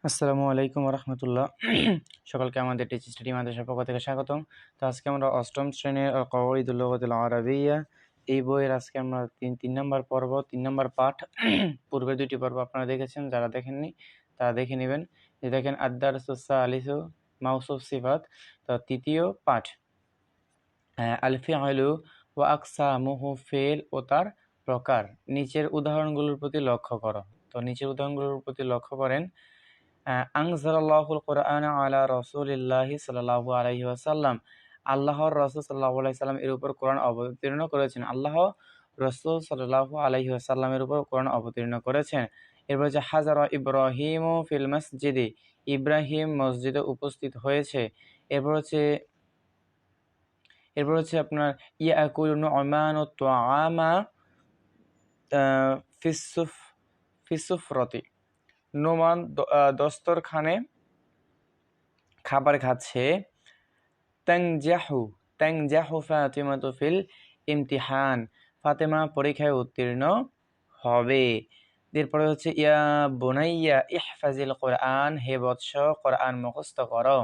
আসসালামু আলাইকুম রহমতুল্লাহ। সকলকে আমাদের টিচ স্টাডি মাদ্রাসার পক্ষ থেকে স্বাগতম। তো আজকে আমরা অষ্টম শ্রেণীর কওয়াইদুল লুগাতিল আরাবিয়্যা এই বইয়ের আজকে আমরা তিন নম্বর পর্ব, 3 নম্বর পাঠ। পূর্বে 2টি পর্ব আপনারা দেখেছেন, যারা দেখেননি তারা দেখে নেবেন। যে দেখেন আদ-দারসুস সালিসু মাউসুফ সিফাত, তো তৃতীয় পাঠ আল ফিআলু ওয়া আকসামুহু, ফেল ও তার প্রকার। নিচের উদাহরণগুলোর প্রতি লক্ষ্য করো। তো নিচের উদাহরণগুলোর প্রতি লক্ষ্য করেন। আনজালাল্লাহুল কুরআনা আলা রাসূলিল্লাহি সাল্লাল্লাহু আলাইহি ওয়াসাল্লাম, আল্লাহর রাসূল সাল্লাল্লাহু আলাইহি সাল্লাম এর উপর কোরআন অবতীর্ণ করেছেন। আল্লাহ রাসূল সাল্লাল্লাহু আলাইহি ওয়াসাল্লামের উপর কোরআন অবতীর্ণ করেছেন। এরপর হচ্ছে হাজারা ইব্রাহিমু ফিল মসজিদি, ইব্রাহিম মসজিদে উপস্থিত হয়েছে। এরপর হচ্ছে আপনার ইয়াকুলু নু'মানু তুআমা ফিসুফরতি, নোমান দস্তরখানে খাবার খাচ্ছে। তানজাহু ফাতিমাতু ফিল ইমতিহান, ফাতেমা পরীক্ষায় উত্তীর্ণ হবে। এরপরে হচ্ছে ইয়া বুনাইয়া ইহফাজিল কোরআন, হে বৎস কোরআন মুখস্থ করো।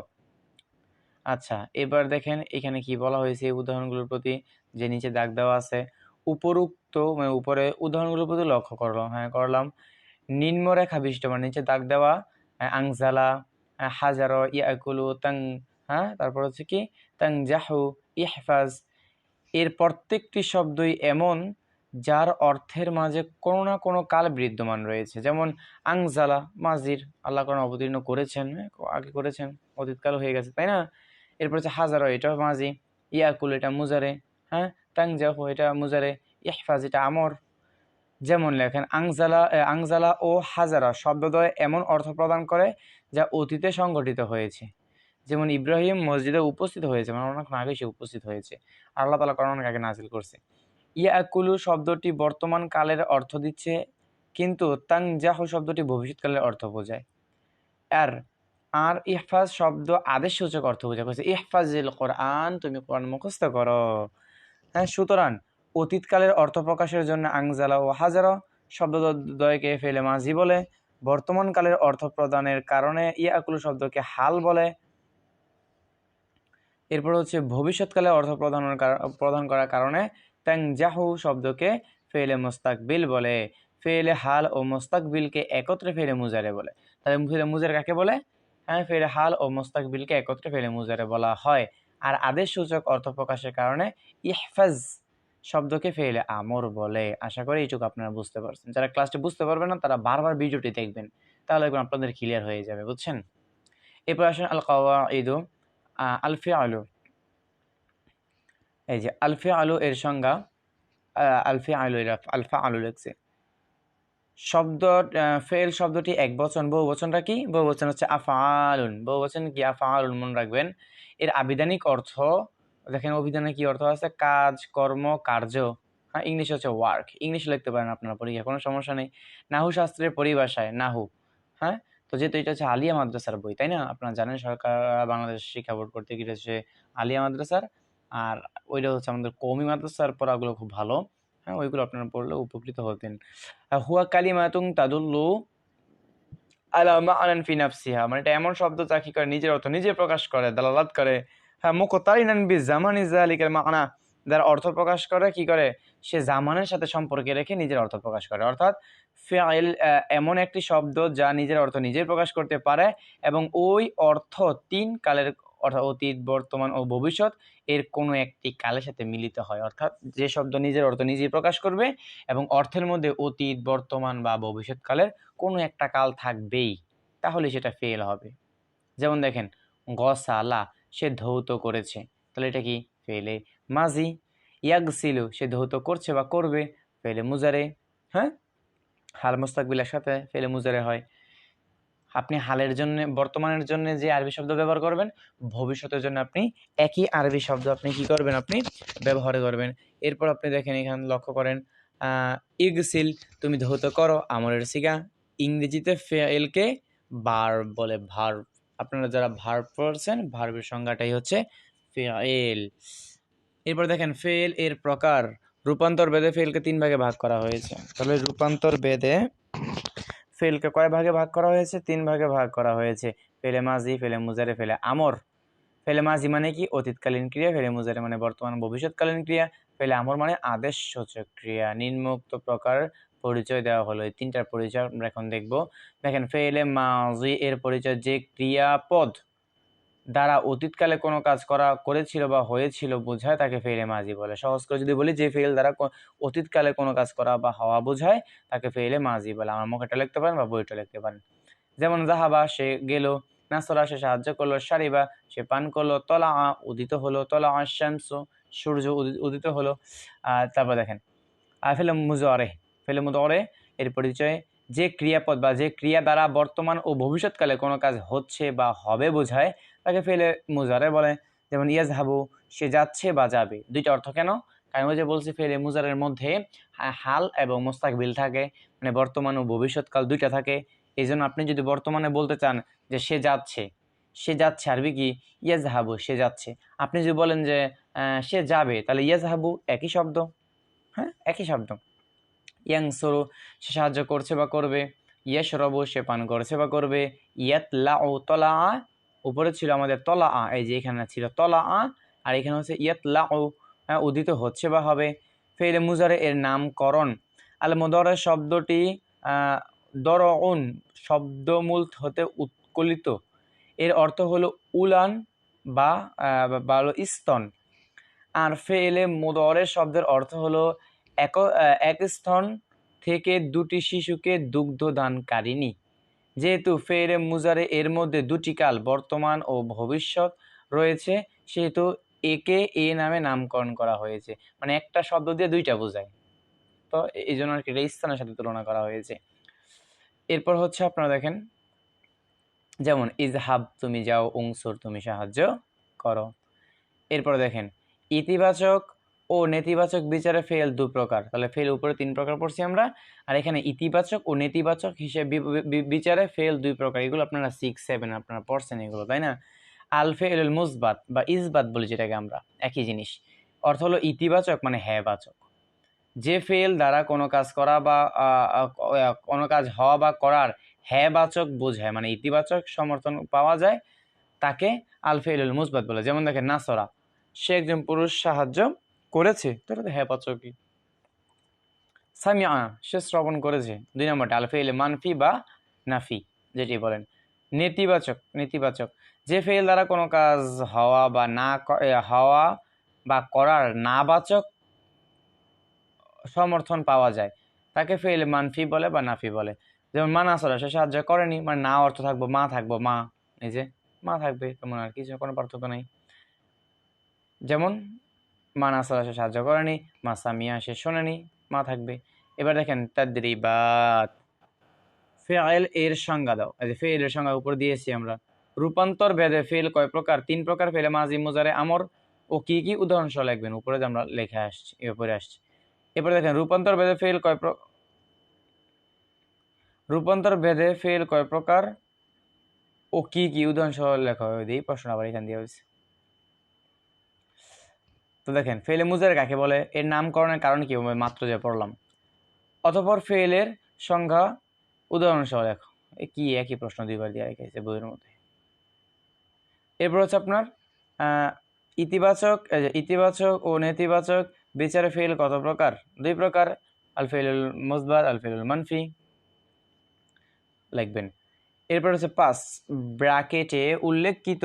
আচ্ছা, এবার দেখেন এখানে কি বলা হয়েছে এই উদাহরণগুলোর প্রতি, যে নিচে দাগ দেওয়া আছে। উপরোক্ত উপরে উদাহরণগুলোর প্রতি লক্ষ্য করলাম, করলাম। নিম্নরেখা বিশিষ্ট মানে নিচে দাগ দেওয়া আংজালা, হাজারো, ইয়াকুলু, তারপর হচ্ছে কি তানজাহু, ইহফাজ, এর প্রত্যেকটি শব্দই এমন যার অর্থের মাঝে কোনো না কোনো কাল বিদ্যমান রয়েছে। যেমন আংজালা মাজির, আল্লাহ কোরআন অবতীর্ণ করেছেন, আগে করেছেন, অতীতকাল হয়ে গেছে, তাই না? এরপর হচ্ছে হাজারো, এটা মাজি। ইয়াকুল, এটা মুজারে। তানজাহু, এটা মুজারে। ইহফাজ, এটা আমর। যেমন লেখেন আংজালা ও হাজারা শব্দদ্বয় এমন অর্থ প্রদান করে যা অতীতে সংঘটিত হয়েছে। যেমন ইব্রাহিম মসজিদে উপস্থিত হয়েছে, মানে অনেকক্ষণ আগে সে উপস্থিত হয়েছে, আল্লাহ তাআলা কোরআন অনেক আগে নাজিল করছে। ইয়াকুলু শব্দটি বর্তমান কালের অর্থ দিচ্ছে, কিন্তু তানজাহু শব্দটি ভবিষ্যৎকালের অর্থ বোঝায়। আর আর ইহফাজ শব্দ আদেশসূচক অর্থ বোঝায়। ইহফাজিল কোরআন, তুমি কোরআন মুখস্থ করো। সুতরাং অতীতকালের অর্থ প্রকাশের জন্য আংজালা ও হাজারা শব্দদ্বয়কে ফেলে মাঝি বলে। বর্তমান কালের অর্থ প্রদানের কারণে ইয়াকুলু শব্দকে হাল বলে। এরপর হচ্ছে ভবিষ্যৎকালে অর্থ প্রদান করার কারণে তানজাহু শব্দকে ফেলে মুস্তাকবিল বলে। ফেলে হাল ও মুস্তাকবিলকে একত্রে ফেলে মুজারে বলে। তাহলে ফেলে মুজারে কাকে বলে? ফেলে হাল ও মুস্তাকবিলকে একত্রে ফেলে মুজারে বলা হয়। আর আদেশ সূচক অর্থ প্রকাশের কারণে ইহফাজ শব্দকে ফেলে আমর বলে। আশা করি এইটুকু আপনারা বুঝতে পারছেন। যারা ক্লাসটি বুঝতে পারবেন না তারা বারবার ভিডিওটি দেখবেন, তাহলে আপনাদের ক্লিয়ার হয়ে যাবে, বুঝছেন? এরপর আসেন আল কাওয়াইদু আল ফিআলু। এই যে আল ফিআলু এর সংজ্ঞা, আল ফিআলু, এর আল ফাআলু লিখছে। ফেল শব্দটি একবচন, বহুবচনটা কি? বহুবচন হচ্ছে আফআলুন। বহুবচন কি? আফআলুন, মনে রাখবেন। এর আবিধানিক অর্থ দেখেন, অভিধানে কি অর্থ আছে? কাজ, কর্ম, কার্য। ইংলিশ হচ্ছে ওয়ার্ক, ইংলিশ লিখতে পারেন আপনারা পরীক্ষা, কোনো সমস্যা নেই। নাহু শাস্ত্রের পরিভাষায় নাহু। তো যেহেতু এটা হচ্ছে আলিয়া মাদ্রাসার বই, তাই না? আপনারা জানেন সরকার বাংলাদেশ শিক্ষা বোর্ড কর্তৃক এটা হচ্ছে আলিয়া মাদ্রাসার, আর ওইটা হচ্ছে আমাদের কওমি মাদ্রাসার পড়াগুলো খুব ভালো। ওইগুলো আপনারা পড়লে উপকৃত হতেন। হুয়া কালিমাতুন তাদুল্লু আলা মা'নান ফি নাফসিহা, মানে এটা এমন শব্দ যা কি করে? নিজের অর্থ নিজে প্রকাশ করে, দালালাত করে। মুকতারিনান বিজামানি যালিকাল মা'না, যার অর্থ প্রকাশ করে কি করে? সে জামানের সাথে সম্পর্কে রেখে নিজের অর্থ প্রকাশ করে। অর্থাৎ ফিআইল এমন একটি শব্দ যা নিজের অর্থ নিজেই প্রকাশ করতে পারে এবং ওই অর্থ 3 কালের, অর্থাৎ অতীত, বর্তমান ও ভবিষ্যৎ এর কোনো একটি কালের সাথে মিলিত হয়। অর্থাৎ যে শব্দ নিজের অর্থ নিজেই প্রকাশ করবে এবং অর্থের মধ্যে অতীত, বর্তমান বা ভবিষ্যৎ কালের কোনো একটা কাল থাকবেই, তাহলে সেটা ফেল হবে। যেমন দেখেন গসালা, সে ধৌত করেছে, তাহলে এটা কি? ফেলে মাজি। ইয়াগসিলু, সে ধৌত করছে বা করবে, ফেলে মুজারে। হাল মুস্তাকবিলের সাথে ফেলে মুজারে হয়। আপনি হালের জন্য, বর্তমানের জন্য যে আরবি শব্দ ব্যবহার করবেন, ভবিষ্যতের জন্য আপনি একই আরবি শব্দ আপনি কি করবেন? আপনি ব্যবহার করবেন। এরপর আপনি দেখেন এখানে লক্ষ্য করেন, ইগসিল, তুমি ধৌত করো, আমরের সিগা। ইংরেজিতে ফেলকে ভার্ব বলে, ভার্ব। আপনারা যারা ভার্ব পড়ছেন, ভার্বের সংজ্ঞাটাই হচ্ছে ফেল। এরপর দেখেন ফেল এর প্রকার। রূপান্তর বেদে ফেলকে 3 ভাগে ভাগ করা হয়েছে। তাহলে রূপান্তর বেদে ফেলকে কয় ভাগে ভাগ করা হয়েছে? 3 ভাগে ভাগ করা হয়েছে। ফেলে মাজি, ফেলে মুজারে, ফেলে আমর। ফেলে মাজি মানে কি? অতীতকালীন ক্রিয়া। ফেলে মুজারে মানে বর্তমান ভবিষ্যৎকালীন ক্রিয়া। ফেলে আমর মানে আদেশসূচক ক্রিয়া। নিম্নোক্ত প্রকার পরিচয় দেওয়া হলো। এই 3টার পরিচয় আমরা এখন দেখব। দেখেন, ফেলে মাজি এর পরিচয় যে ক্রিয়াপদ দ্বারা অতীতকালে কোনো কাজ করেছিল বা হয়েছিল বোঝায় তাকে ফেলে মাজি বলে। সহজ করে যদি বলি, যে ফেল দ্বারা অতীতকালে কোনো কাজ করা বা হওয়া বোঝায় তাকে ফেলে মাজি বলে। আমার মুখেটা লিখতে পারেন বা বইটা লিখতে পারেন। যেমন জাহাবা সে গেল, নাসরা সে সাহায্য করলো, সারিবা সে পান করলো, তলা উদিত হলো, তলা শামসু সূর্য উদিত হলো। তারপর দেখেন ফেলে মুজারে, ফেলে মুজারে এর পরিচয় যে ক্রিয়াপদ বা যে ক্রিয়া দ্বারা বর্তমান ও ভবিষ্যৎকালে কোনো কাজ হচ্ছে বা হবে বোঝায় তাকে ফেলে মুজারে বলে। যেমন ইয়াজহাবু সে যাচ্ছে বা যাবে। দুইটা অর্থ কেন? কারণ ওই যে বলছি ফেলে মুজারের মধ্যে হাল এবং মুস্তাকবিল থাকে, মানে বর্তমান ও ভবিষ্যৎকাল দুইটা থাকে। এই জন্য আপনি যদি বর্তমানে বলতে চান যে সে যাচ্ছে, সে যাচ্ছে আরবি কি? ইয়াজহাবু, সে যাচ্ছে। আপনি যদি বলেন যে সে যাবে, তাহলে ইয়াজহাবু একই শব্দ। হ্যাঁ, একই শব্দ। ইয়াংসুরু সে সাহায্য করছে বা করবে। ইয়াশরাবু সে পান করছে বা করবে। ইয়াতলাউ তলা, উপরে ছিল আমাদের তলা, এই যে এখানে ছিল তলা, আর এখানে হচ্ছে ইয়াতলাউ, উদিত হচ্ছে বা হবে। ফেলে মুজারে এর নামকরণ। আল মুদারে শব্দটি দরউন শব্দমূল হতে উৎকলিত। এর অর্থ হলো উলান বা স্তন। আর ফেলে মুদারে শব্দের অর্থ হলো এক স্তন থেকে দুটি শিশুকে দুগ্ধ দানকারিনী। যেহেতু ফেলে মুজারে এর মধ্যে দুটি কাল বর্তমান ও ভবিষ্যৎ রয়েছে, সেহেতু একে এ নামে নামকরণ করা হয়েছে। মানে একটা শব্দ দিয়ে দুইটা বোঝায়, তো এই জন্য আর কি এটা স্থানের সাথে তুলনা করা হয়েছে। এরপর হচ্ছে আপনারা দেখেন, যেমন ইজহাব তুমি যাও, উংসুর তুমি সাহায্য করো। এরপর দেখেন, ইতিবাচক ও নেতিবাচক বিচারে ফেল দু প্রকার। তাহলে ফেল উপরে 3 প্রকার পড়ছি আমরা, আর এখানে ইতিবাচক ও নেতিবাচক হিসেবে বিচারে ফেল 2 প্রকার। এগুলো আপনারা 6, 7 আপনারা পড়ছেন এগুলো, তাই না? আল ফেল মুসবাত বা ইসবাত বলি যেটাকে আমরা, একই জিনিস। অর্থ হলো ইতিবাচক মানে হ্যাঁ বাচক। যে ফেল দ্বারা কোনো কাজ করা বা কোনো কাজ হওয়া বা করার হ্যাঁ বাচক বোঝায়, মানে ইতিবাচক সমর্থন পাওয়া যায়, তাকে আল ফেলুল মুসবাত বলে। যেমন দেখেন, নাসরা সে একজন পুরুষ সাহায্য করেছে, তো এটা তো হ্যাঁ বাচকই। সামিআ সে শ্রবণ করেছে। 2 নম্বরটা আল ফেল মানফি বা নাফি, যেটি বলেন। নেতিবাচক, নেতিবাচক যে ফেল দ্বারা কোনো কাজ হওয়া বা না হওয়া বা করার না বাচক সমর্থন পাওয়া যায়, তাকে ফেল মানফি বলে বা নাফি বলে। যেমন মানাসরা সে সাহায্য করেনি, মানে না অর্থ থাকবো মা, থাকবো মা, এই যে মা থাকবে, তেমন আর কিছু কোনো পার্থক্য নেই। যেমন মানাসরা সে সাহায্য করেনি, মা সামিয়া সে শোনেনি, মা থাকবে। এবার দেখেন তাদরিবাত, ফেল এর সংজ্ঞা দাও। এই যে ফেল এর সংজ্ঞা উপর দিয়েছি আমরা। রূপান্তর ভেদে ফেল কয় প্রকার? 3 প্রকার। ফেলে মাজি, মুজারে, আমর। ও কি কি উদাহরণ সহ লিখবেন, উপরে যে আমরা লেখা আসছি, এরপরে আসছি। এরপরে দেখেন, রূপান্তর ভেদে ফেল রূপান্তর ভেদে ফেল কয় প্রকার ও কি কি উদাহরণ সহ লেখা হয়, দিই প্রশ্ন আবার এখান দিয়ে হয়েছে। তো দেখেন, ফেলে মুজারে কাকে বলে, এর নামকরণের কারণ কি, মাত্র যে পড়লাম। অতঃপর ফেলের সংজ্ঞা উদাহরণ সহ লেখো। কি একই প্রশ্ন 2বার দিয়ে রেখেছে বইয়ের মধ্যে। এরপর হচ্ছে আপনার ইতিবাচক, ইতিবাচক ও নেতিবাচক বিচারে ফেল কত প্রকার? 2 প্রকার। আল ফেলুল মুসবাত, আল ফেলুল মানফি লিখবেন। এরপর হচ্ছে 5 ব্র্যাকেটে উল্লেখিত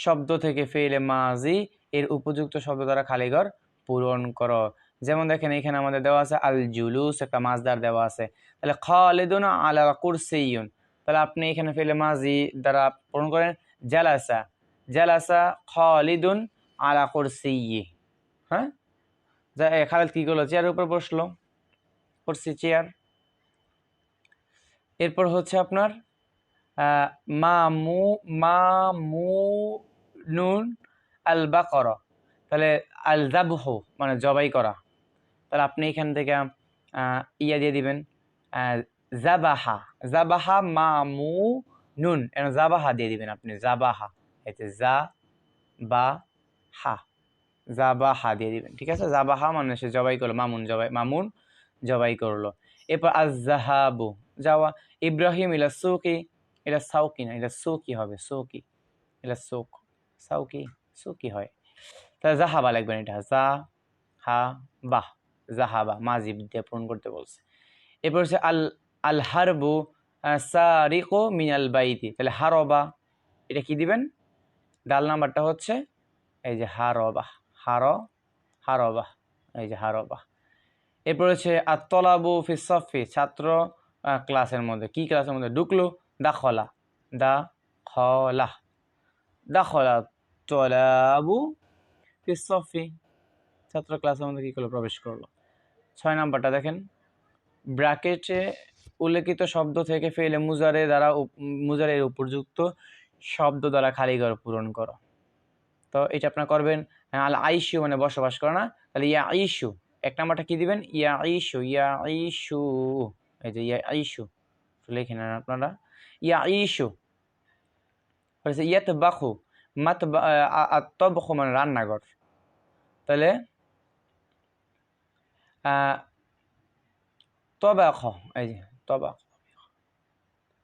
শব্দ থেকে ফেলে মাজি এর উপযুক্ত শব্দ দ্বারা খালি ঘর পূরণ করো। যেমন দেখেন, এখানে আমাদের দেওয়া আছে আল জুলুস, একটা মাসদার দেওয়া আছে। তাহলে খালিদুন আলা কুরসিয়ুন, তাহলে আপনি এখানে ফেলে মাজি দ্বারা পূরণ করেন জালাসা, জালাসা খালিদুন আলা কুরসিয়্যি। হ্যাঁ, খালিদ কি করলো? চেয়ারের উপর বসলো, কুরসি চেয়ার। এরপর হচ্ছে আপনার মামুনুন আল বাকরা, তাহলে আল যাবহু মানে জবাই করা। তাহলে আপনি এখান থেকে ইয়া দিয়ে দিবেন জাবাহা, জাবাহা মামুনুন, জাবাহা দিয়ে দিবেন আপনি, জাবাহা, এতে জা বা হা, জাবাহা দিয়ে দিবেন। ঠিক আছে, জাবাহা মানে সে জবাই করলো, মামুন জবাই, মামুন জবাই করলো। এরপর আজ জাহাবু যাওয়া, ইব্রাহিম ইলা সুকি, এটা সাউকি না, এটা সুকি হবে, সুকি, এটা সুক, সাউকি সুকি হয়। তাহলে জাহাবা লিখবেন, এটা জা হা বাহ, জাহাবা মাজি দিয়ে পূরণ করতে বলছে। এরপর হচ্ছে আল আল হারবু সারিকু মিনাল বাইতি, তাহলে হারবা এটা কি দিবেন, ডাল নাম্বারটা হচ্ছে এই যে হারবা, হারবা, এই যে হারবা। এরপর হচ্ছে আত-তলাবু ফি সফি, ছাত্র ক্লাসের মধ্যে, কি ক্লাসের মধ্যে ঢুকলো, দাখলা, দাখলা, দাখলা তলাবু ফি সফি, ছাত্র ক্লাসের মধ্যে কি করলো, প্রবেশ করলো। 6 নাম্বারটা দেখেন, ব্র্যাকেটে উল্লেখিত শব্দ থেকে ফেলে মুজারে দ্বারা মুজারের উপযুক্ত শব্দ দ্বারা খালি ঘর পূরণ করো। তো এটা আপনারা করবেন। আল আইশু মানে বসবাস করে না, তাহলে ইয়া আইশু, এক নাম্বারটা কি দিবেন, ইয়া আইশু, ইয়া আইশু, এই যে ইয়া আইশু লিখে নেন আপনারা, ইয়া আইশু। ইয়াতবাখু, আত-তবখু মানে রান্নাঘর, তাহলে তবাখ, এই যে তবাখ,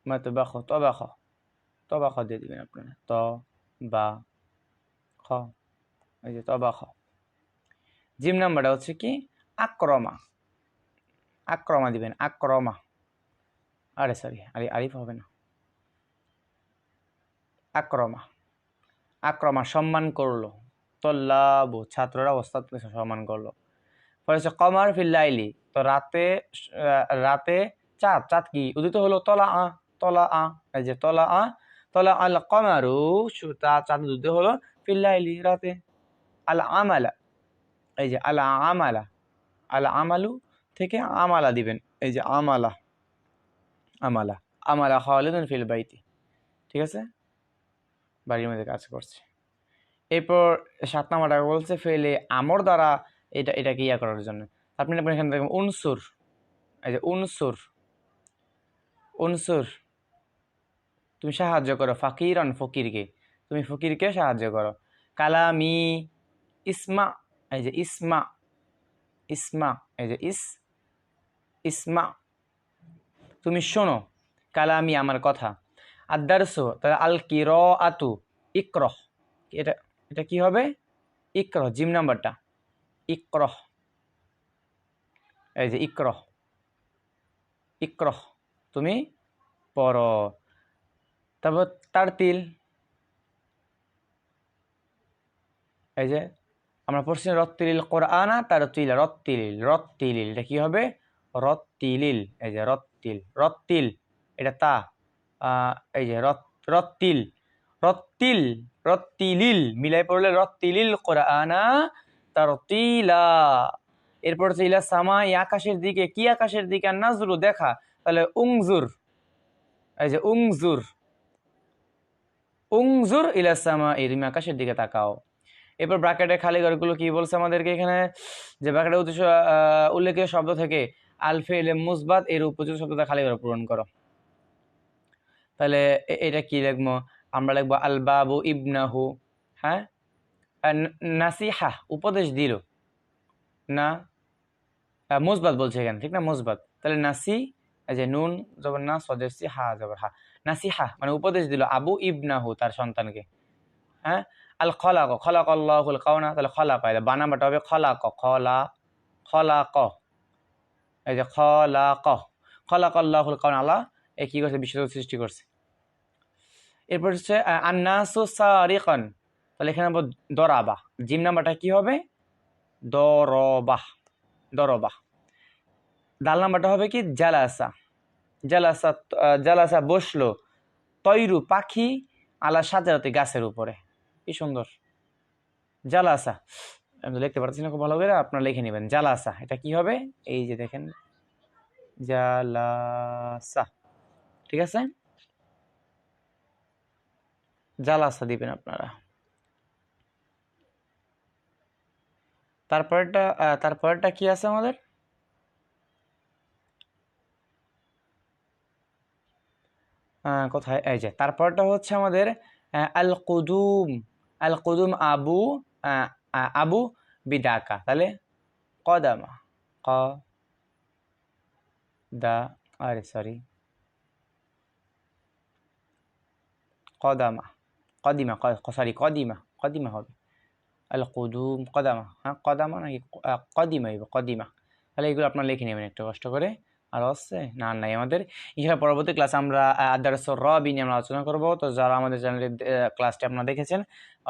মাতবাখ, তবাখ, তবাখ দিয়ে দিবেন আপনারা, ত বা খ, এই যে তবাখ। জিম নাম্বারটা হচ্ছে কি, আক্রমা, আক্রমা দিবেন, আক্রমা, আরে সরি আরিফ হবে না, আক্রমা, আক্রমা সম্মান করলো, তল্লাবু ছাত্ররা ওস্তাদকে সম্মান করলো। পরে হচ্ছে কমার ফিল লাইলি, তো রাতে, রাতে চাঁদ, চাঁদ কি উদিত হলো, তলা আ, তলা আ, এই যে তলা আ, তলা আল কমারু, চাঁদ উদিত হলো, ফিল লাইলি রাতে। আল আমালা, এই যে আল আমালা, আল আমালু থেকে আমালা দিবেন, এই যে আমালা, আমালা, আমালা খালিদুন ফিল বাইতি, ঠিক আছে, বাড়ির মধ্যে কাজ করছে। এরপর 7 নাম্বারটা বলছে ফেলে আমর দ্বারা, এটাকে ইয়া করার জন্য আপনি এখানে দেখবেন উনসুর, এই যে উনসুর, উনসুর তুমি সাহায্য করো, ফাকিরন ফকিরকে, তুমি ফকিরকে সাহায্য করো। কালামি ইসমা, এই যে ইসমা, ইসমা, এই যে ইসমা তুমি শোনো, কালামি আমার কথা। আদারসো, তাহলে আল কিরাআতু, ইকরহ, এটা এটা কি হবে, ইকরহ, জিম নাম্বারটা ইকরহ, এই যে ইকরহ, ইকরহ তুমি পড়ো। তারপর তারতিল, এই যে আমরা পড়ছি রত্তিলিল কোরআনা তারতিল, রত্তিলিল, রত্তিলিল এটা কি হবে, রত্তিলিল, এই যে রত্তিল, রত্তিল এটা তা, এই যে রত্তিল, রত্তিল, রত্তিলিল মিলাই পড়লে রত্তিলিল কোরআনা তারতিলা। এরপর হচ্ছে ইলা সামা, আকাশের দিকে, কি আকাশের দিকে, আর নাজরু দেখা, তাহলে উংজুর, এই যে উংজুর, উংজুর ইলা সামা, তুমি আকাশের দিকে তাকাও। এরপর ব্র্যাকেটের খালি ঘরগুলো কি বলছে আমাদেরকে এখানে, যে ব্র্যাকেটের উদ্দেশ্য উল্লেখিত শব্দ থেকে আল ফিল মুসবাত এর উপযুক্ত শব্দটা খালি ঘর পূরণ করো। তাহলে এটা কি লিখবো, আমরা লিখবো আল বাবু ইবনাহু, হ্যাঁ, নাসিহা উপদেশ দিল, না মুসবাত বলছে এখানে, ঠিক না, মুসবাত, তাহলে নাসি, এই যে নুন জবর না, সদেশি হা জবর হা, নাসিহা মানে উপদেশ দিল আবু ইবনাহু তার সন্তানকে। হ্যাঁ, আল খলাক, খলাক আল্লাহুল কাওনা, তাহলে খলাক, বানানটা হবে খলাক, খলা, খলাক, এই যে খলাক, খলাক আল্লাহুল কাওনা, আল্লাহ এই কি করছে, বিশ্ব সৃষ্টি করছে। এরপর হচ্ছে আন্নাসু সারিকান, তাহলে এখানে দরাবা, জিম নাম্বারটা কি হবে, দরবাহ, দরবাহ। দাল নাম্বারটা হবে কি, জালাসা, জালাসা, জালাসা বসলো, তৈরু পাখি, আলা সাজারাতে গাছের উপরে, কি সুন্দর, জালাসা, আমি লিখতে পারছি না খুব ভালো করে, আপনারা লিখে নেবেন জালাসা, এটা কি হবে, এই যে দেখেন জালাসা, ঠিক আছে, জালাসা দিবেন আপনারা। তারপরটা কি আছে আমাদের, কোথায়, এই যে তারপরটা হচ্ছে আমাদের আল কুদুম, আল কুদুম আবু, আবু বিদাকা, তাহলে কদামা, ক দা, আরে সরি কদামা, কদিমা, সরি কদিমা, কদিমা হবে। আল কুদুম, কদামা, হ্যাঁ কদামা নাকি কদিমা, কদিমা। তাহলে এগুলো আপনারা লিখে নেবেন একটু কষ্ট করে। আর হচ্ছে না নাই আমাদের ইনশাআল্লাহ পরবর্তী ক্লাসে আমরা আদারসুর রবি নিয়ে আমরা আলোচনা করব। তো যারা আমাদের চ্যানেলের ক্লাসটি আপনারা দেখেছেন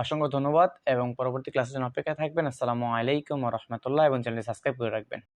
অসংখ্য ধন্যবাদ এবং পরবর্তী ক্লাসের জন্য অপেক্ষায় থাকবেন। আসসালামু আলাইকুম ওয়া রাহমাতুল্লাহ এবং চ্যানেলটি সাবস্ক্রাইব করে রাখবেন।